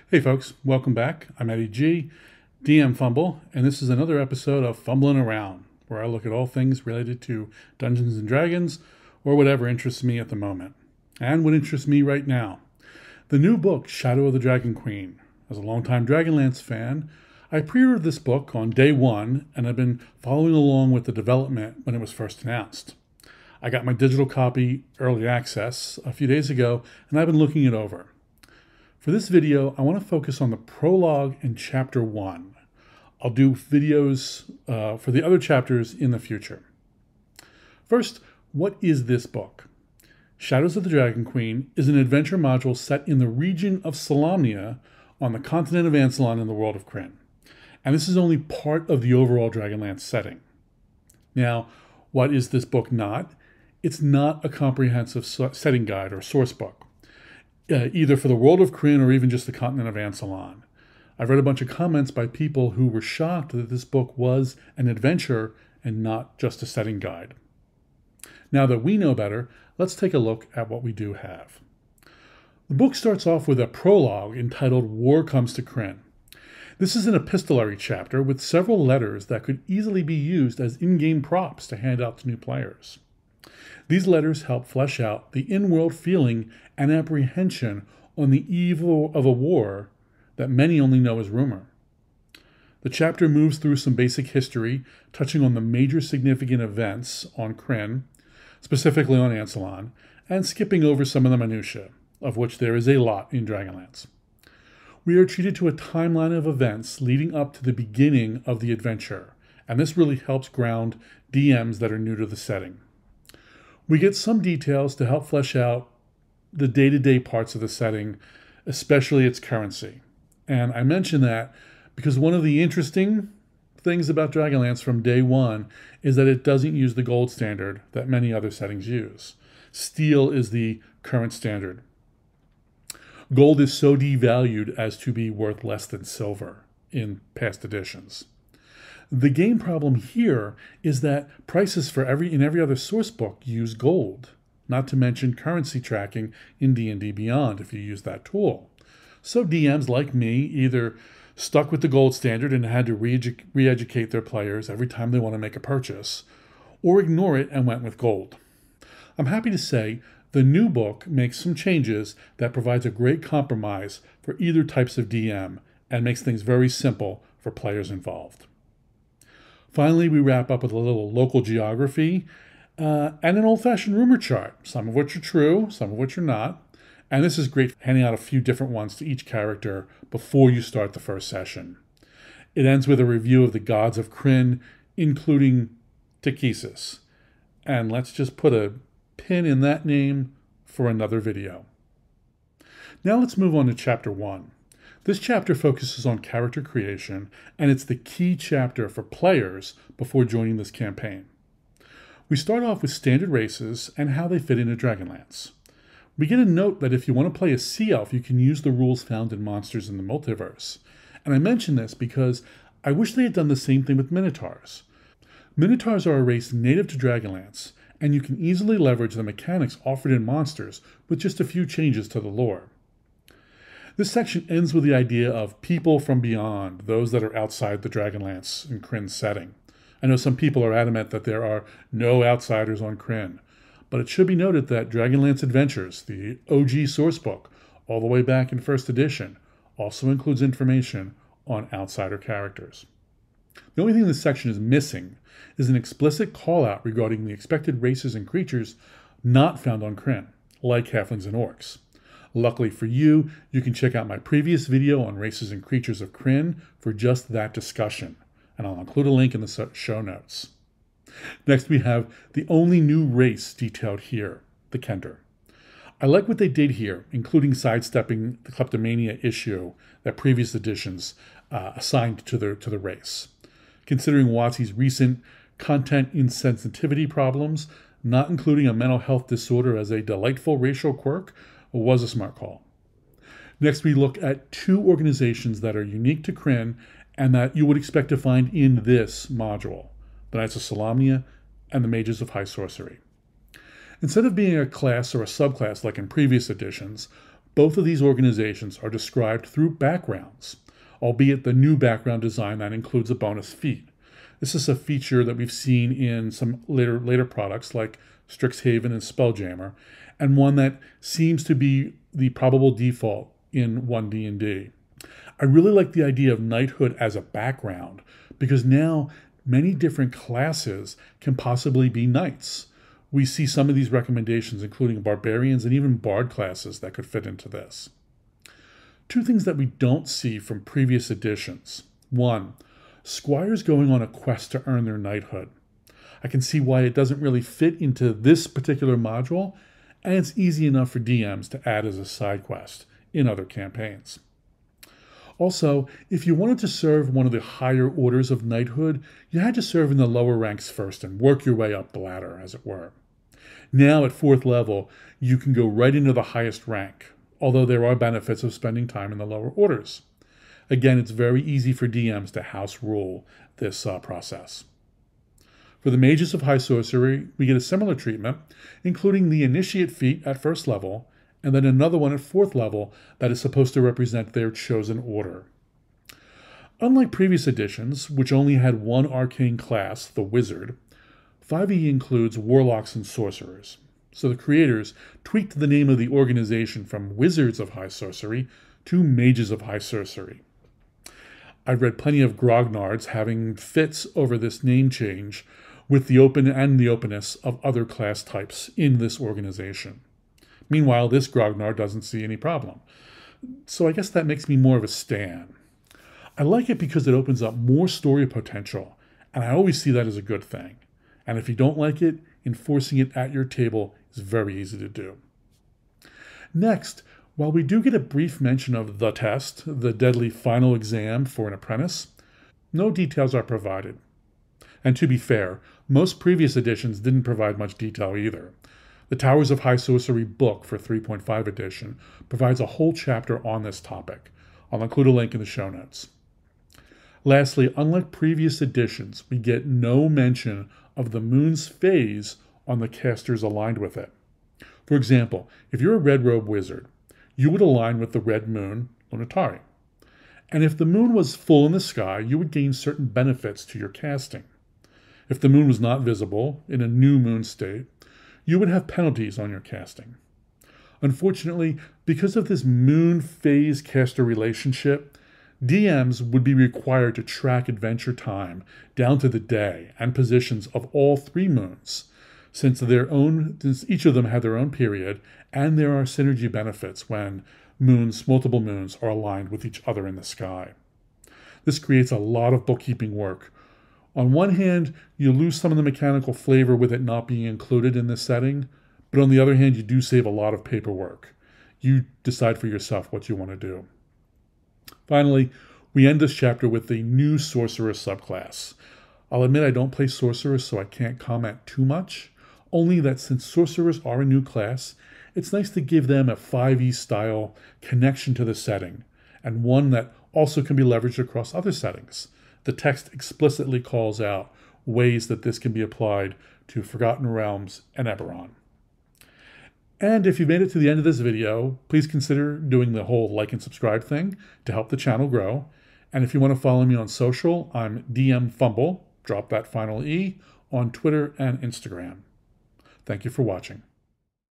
Hey folks, welcome back. I'm Eddie G, DM Fumble, and this is another episode of Fumbling Around, where I look at all things related to Dungeons and Dragons, or whatever interests me at the moment. And what interests me right now. The new book, Shadow of the Dragon Queen. As a longtime Dragonlance fan, I pre-ordered this book on day one, and I've been following along with the development when it was first announced. I got my digital copy, early access, a few days ago, and I've been looking it over. For this video, I want to focus on the Prologue and Chapter One. I'll do videos for the other chapters in the future. First, what is this book? Shadows of the Dragon Queen is an adventure module set in the region of Solamnia on the continent of Ansalon in the world of Krynn. And this is only part of the overall Dragonlance setting. Now, what is this book not? It's not a comprehensive setting guide or source book. Either for the world of Krynn or even just the continent of Ansalon. I've read a bunch of comments by people who were shocked that this book was an adventure and not just a setting guide. Now that we know better, let's take a look at what we do have. The book starts off with a prologue entitled War Comes to Krynn. This is an epistolary chapter with several letters that could easily be used as in-game props to hand out to new players. These letters help flesh out the in-world feeling and apprehension on the eve of a war that many only know as rumor. The chapter moves through some basic history, touching on the major significant events on Krynn, specifically on Ansalon, and skipping over some of the minutiae, of which there is a lot in Dragonlance. We are treated to a timeline of events leading up to the beginning of the adventure, and this really helps ground DMs that are new to the setting. We get some details to help flesh out the day-to-day parts of the setting, especially its currency. And I mention that because one of the interesting things about Dragonlance from day one is that it doesn't use the gold standard that many other settings use. Steel is the current standard. Gold is so devalued as to be worth less than silver in past editions. The game problem here is that prices for every other source book use gold, not to mention currency tracking in D&D Beyond if you use that tool. So DMs like me either stuck with the gold standard and had to re-educate their players every time they want to make a purchase, or ignore it and went with gold. I'm happy to say the new book makes some changes that provides a great compromise for either types of DM and makes things very simple for players involved. Finally, we wrap up with a little local geography and an old-fashioned rumor chart, some of which are true, some of which are not. And this is great for handing out a few different ones to each character before you start the first session. It ends with a review of the gods of Krynn, including Takesis. And let's just put a pin in that name for another video. Now let's move on to Chapter 1. This chapter focuses on character creation, and it's the key chapter for players before joining this campaign. We start off with standard races and how they fit into Dragonlance. We get a note that if you want to play a Sea Elf, you can use the rules found in Monsters in the Multiverse. And I mention this because I wish they had done the same thing with Minotaurs. Minotaurs are a race native to Dragonlance, and you can easily leverage the mechanics offered in Monsters with just a few changes to the lore. This section ends with the idea of people from beyond, those that are outside the Dragonlance and Krynn setting. I know some people are adamant that there are no outsiders on Krynn, but it should be noted that Dragonlance Adventures, the OG sourcebook, all the way back in first edition, also includes information on outsider characters. The only thing this section is missing is an explicit call-out regarding the expected races and creatures not found on Krynn, like halflings and orcs. Luckily for you, you can check out my previous video on races and creatures of Krynn for just that discussion, and I'll include a link in the show notes. Next, we have the only new race detailed here, the Kender. I like what they did here, including sidestepping the kleptomania issue that previous editions assigned to the race. Considering WotC's recent content insensitivity problems, not including a mental health disorder as a delightful racial quirk was a smart call. Next, we look at two organizations that are unique to Krynn and that you would expect to find in this module, the Knights of Solamnia and the Mages of High Sorcery. Instead of being a class or a subclass like in previous editions, Both of these organizations are described through backgrounds, albeit the new background design that includes a bonus feat. This is a feature that we've seen in some later products like Strixhaven and Spelljammer, and one that seems to be the probable default in 1D&D. I really like the idea of knighthood as a background, because now many different classes can possibly be knights. We see some of these recommendations, including barbarians and even bard classes that could fit into this. Two things that we don't see from previous editions. One, squires going on a quest to earn their knighthood. I can see why it doesn't really fit into this particular module, and it's easy enough for DMs to add as a side quest in other campaigns. Also, if you wanted to serve one of the higher orders of knighthood, you had to serve in the lower ranks first and work your way up the ladder, as it were. Now at 4th level, you can go right into the highest rank, although there are benefits of spending time in the lower orders. Again, it's very easy for DMs to house rule this process. For the mages of high sorcery, we get a similar treatment, including the initiate feat at 1st level, and then another one at 4th level that is supposed to represent their chosen order. Unlike previous editions, which only had one arcane class, the wizard, 5e includes warlocks and sorcerers. So the creators tweaked the name of the organization from Wizards of High Sorcery to Mages of High Sorcery. I've read plenty of grognards having fits over this name change with the openness of other class types in this organization. Meanwhile, this grognard doesn't see any problem. So I guess that makes me more of a stan. I like it because it opens up more story potential, and I always see that as a good thing. And if you don't like it, enforcing it at your table is very easy to do. Next, while we do get a brief mention of the test, the deadly final exam for an apprentice, no details are provided. And to be fair, most previous editions didn't provide much detail either. The Towers of High Sorcery book for 3.5 edition provides a whole chapter on this topic. I'll include a link in the show notes. Lastly, unlike previous editions, we get no mention of the moon's phase on the casters aligned with it. For example, if you're a red robe wizard, you would align with the red moon, Lunatari. And if the moon was full in the sky, you would gain certain benefits to your casting. If the moon was not visible, in a new moon state, you would have penalties on your casting. Unfortunately, because of this moon phase caster relationship, DMs would be required to track adventure time down to the day and positions of all 3 moons, since each of them had their own period, and there are synergy benefits when multiple moons are aligned with each other in the sky. This creates a lot of bookkeeping work. On one hand, you lose some of the mechanical flavor with it not being included in this setting, but on the other hand, you do save a lot of paperwork. You decide for yourself what you want to do. Finally, we end this chapter with the new Sorcerer subclass. I'll admit I don't play Sorcerers, so I can't comment too much, only that since Sorcerers are a new class, it's nice to give them a 5e style connection to the setting, and one that also can be leveraged across other settings. The text explicitly calls out ways that this can be applied to Forgotten Realms and Eberron. And if you've made it to the end of this video, please consider doing the whole like and subscribe thing to help the channel grow. And if you want to follow me on social, I'm DM Fumble, drop that final E, on Twitter and Instagram. Thank you for watching.